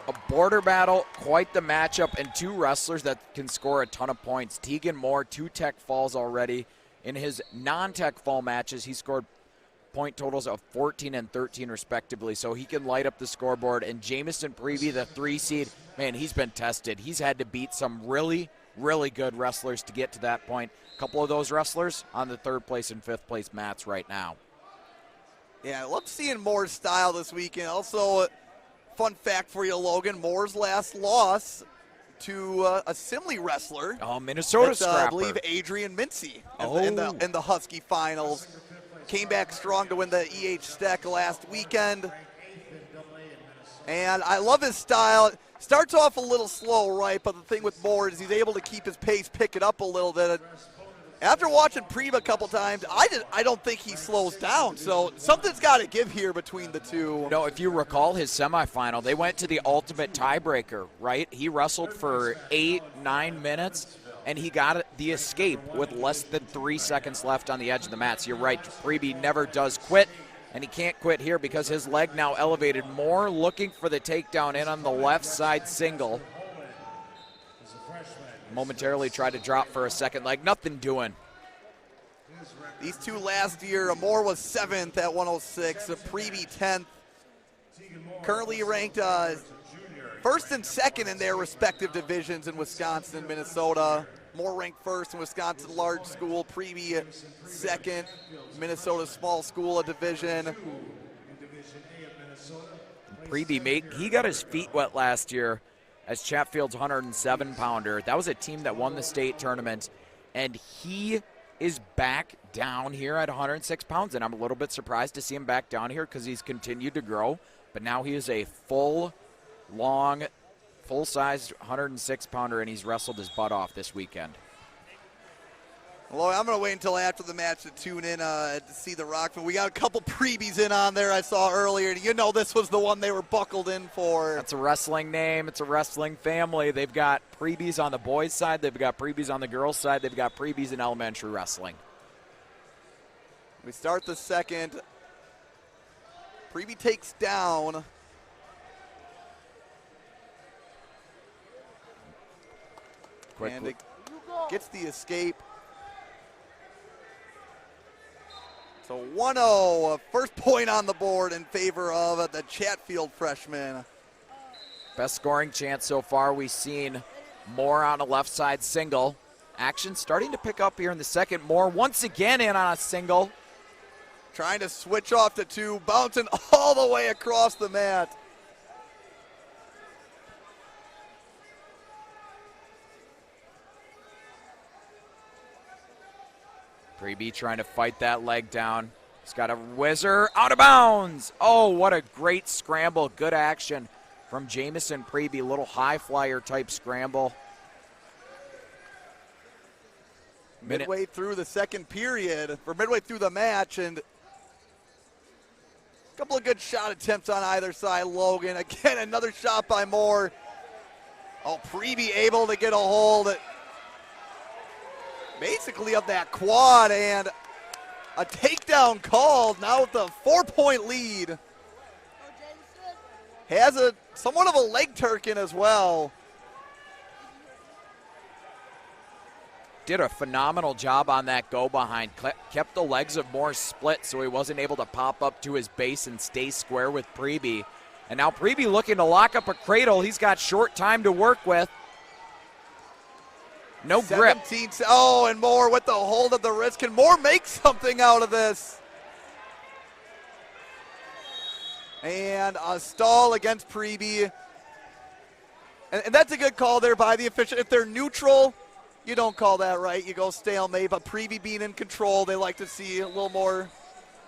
A border battle, quite the matchup, and two wrestlers that can score a ton of points. Teghan Moore, 2 tech falls already. In his non-tech fall matches, he scored point totals of 14 and 13 respectively, so he can light up the scoreboard. And Jameson Priebe, the 3 seed, man, he's been tested. He's had to beat some really, really good wrestlers to get to that point. A couple of those wrestlers on the 3rd place and 5th place mats right now. Yeah, I love seeing Moore's style this weekend. Also, fun fact for you, Logan, Moore's last loss to a Simley wrestler. Oh, Minnesota scrapper. I believe Adrian Mincy in the Husky finals. Came back strong to win the EH Stack last weekend. And I love his style. Starts off a little slow, right? But the thing with Moore is he's able to keep his pace, pick it up a little bit. After watching Priebe a couple times, I don't think he slows down. So something's got to give here between the two. No, if you recall his semifinal, they went to the ultimate tiebreaker, right? He wrestled for 8-9 minutes, and he got the escape with less than 3 seconds left on the edge of the mat. So you're right, Priebe never does quit, and he can't quit here because his leg now elevated. More looking for the takedown in on the left side single. Momentarily tried to drop for a second leg, nothing doing. These two last year, Moore was 7th at 106, Priebe 10th. Currently ranked 1st and 2nd in their respective divisions in Wisconsin and Minnesota. Moore ranked 1st in Wisconsin large school, Priebe 2nd, Minnesota small school, a division. Priebe, he got his feet wet last year as Chatfield's 107-pounder. That was a team that won the state tournament, and he is back down here at 106 pounds, and I'm a little bit surprised to see him back down here because he's continued to grow, but now he is a full-sized 106-pounder, and he's wrestled his butt off this weekend. Well, I'm going to wait until after the match to tune in to see the Rokfin. We got a couple Priebes in on there I saw earlier. You know this was the one they were buckled in for. That's a wrestling name. It's a wrestling family. They've got Priebes on the boys' side. They've got Priebes on the girls' side. They've got Priebes in elementary wrestling. We start the second. Priebe takes down. And it gets the escape. So 1-0, first point on the board in favor of the Chatfield freshman. Best scoring chance so far. We've seen Moore on a left side single. Action starting to pick up here in the second. Moore once again in on a single. Trying to switch off to 2, bouncing all the way across the mat. Priebe trying to fight that leg down. He's got a whizzer out of bounds. Oh, what a great scramble. Good action from Jameson Priebe. Little high flyer type scramble. Midway through the second period, or midway through the match, and a couple of good shot attempts on either side. Logan, again, another shot by Moore. Oh, Priebe able to get a hold basically of that quad, and a takedown called now with a 4-point lead. Has somewhat of a leg turkin as well. Did a phenomenal job on that go behind. Kept the legs of Moore split so he wasn't able to pop up to his base and stay square with Priebe. And now Priebe looking to lock up a cradle. He's got short time to work with. No grip. Oh, and Moore with the hold of the wrist. Can Moore make something out of this? And a stall against Priebe. And that's a good call there by the official. If they're neutral, you don't call that right. You go stalemate. But Priebe being in control, they like to see a little more.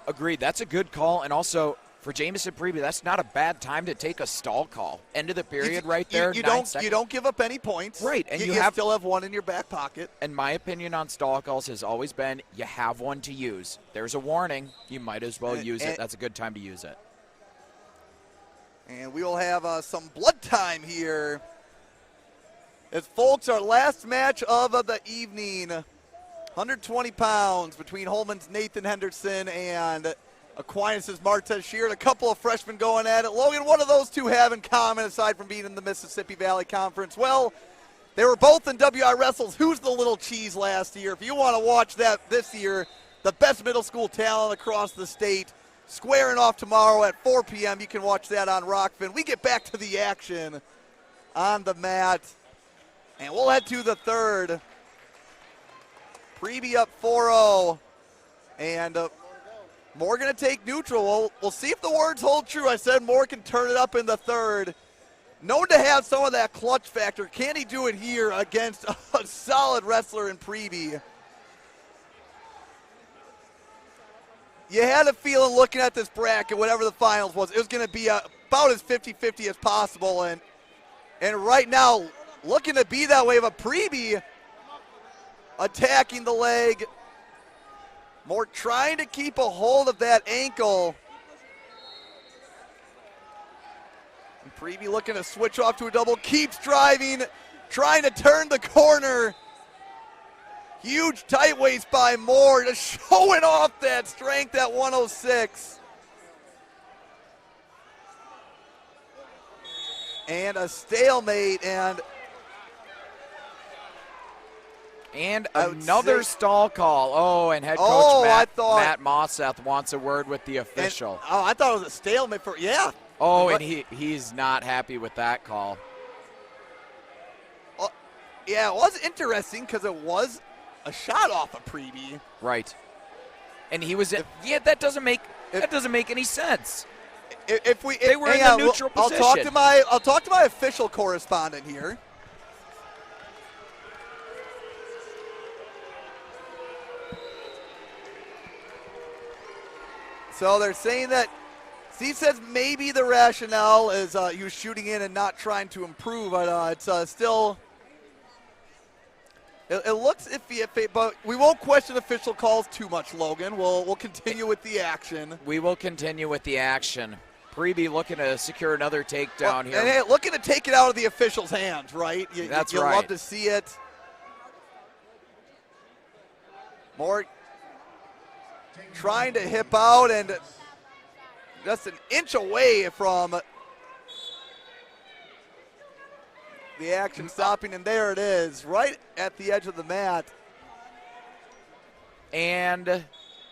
Agreed. That's a good call. And also, for Jameson Priebe, that's not a bad time to take a stall call. End of the period right there. You don't give up any points. Right. And you still have one in your back pocket. And my opinion on stall calls has always been you have one to use. There's a warning. You might as well use it. That's a good time to use it. And we will have some blood time here. As folks, our last match of the evening, 120 pounds between Holman's Nathan Henderson and Aquinas' Martez Sheard, a couple of freshmen going at it. Logan, what do those two have in common aside from being in the Mississippi Valley Conference? Well, they were both in WI Wrestles Who's the Little Cheese last year. If you want to watch that this year, the best middle school talent across the state, squaring off tomorrow at 4 p.m. You can watch that on Rokfin. We get back to the action on the mat, and we'll head to the third. Priebe up 4-0, and Moore going to take neutral. We'll see if the words hold true. I said Moore can turn it up in the third. Known to have some of that clutch factor. Can he do it here against a solid wrestler in Priebe? You had a feeling looking at this bracket, whatever the finals was, it was going to be about as 50-50 as possible. And right now, looking to be that way, but Priebe attacking the leg. Moore trying to keep a hold of that ankle. And Priebe looking to switch off to a double, keeps driving, trying to turn the corner. Huge tight waist by Moore, just showing off that strength at 106. And a stalemate, and another stall call. Oh, and head coach Matt Mosseth wants a word with the official. I thought it was a stalemate for, yeah. Oh, and he's not happy with that call. Yeah, it was interesting because it was a shot off of Priebe. Right. And he was that doesn't make any sense. They were in the neutral position. I'll talk to my official correspondent here. So they're saying that Steve says maybe the rationale is he was shooting in and not trying to improve, but it's still. It looks iffy, but we won't question official calls too much, Logan. We'll continue with the action. We will continue with the action. Priebe looking to secure another takedown here. And looking to take it out of the official's hands, right? That's right. You love to see it. Moore trying to hip out and just an inch away from the action stopping, and there it is, right at the edge of the mat. And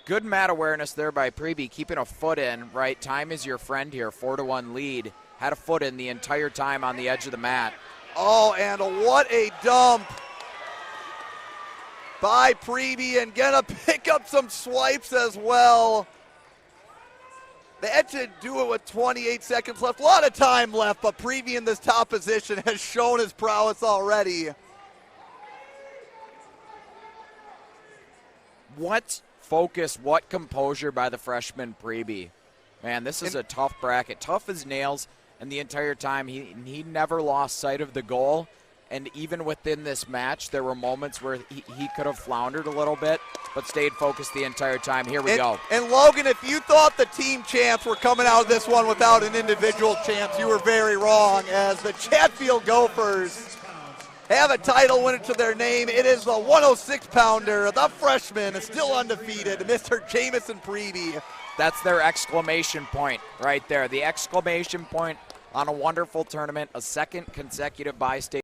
good mat awareness there by Priebe, keeping a foot in, right? Time is your friend here, 4-1 lead. Had a foot in the entire time on the edge of the mat. Oh, and what a dump by Priebe, and gonna pick up some swipes as well. They had to do it with 28 seconds left. A lot of time left, but Priebe in this top position has shown his prowess already. What focus, what composure by the freshman Priebe. Man, this is a tough bracket. Tough as nails, and the entire time he never lost sight of the goal. And even within this match, there were moments where he could have floundered a little bit, but stayed focused the entire time. Here we go. And Logan, if you thought the team champs were coming out of this one without an individual champs, you were very wrong, as the Chatfield Gophers have a title winner to their name. It is the 106-pounder, the freshman, still undefeated, Mr. Jameson Priebe. That's their exclamation point right there. The exclamation point on a wonderful tournament, a second consecutive by-state.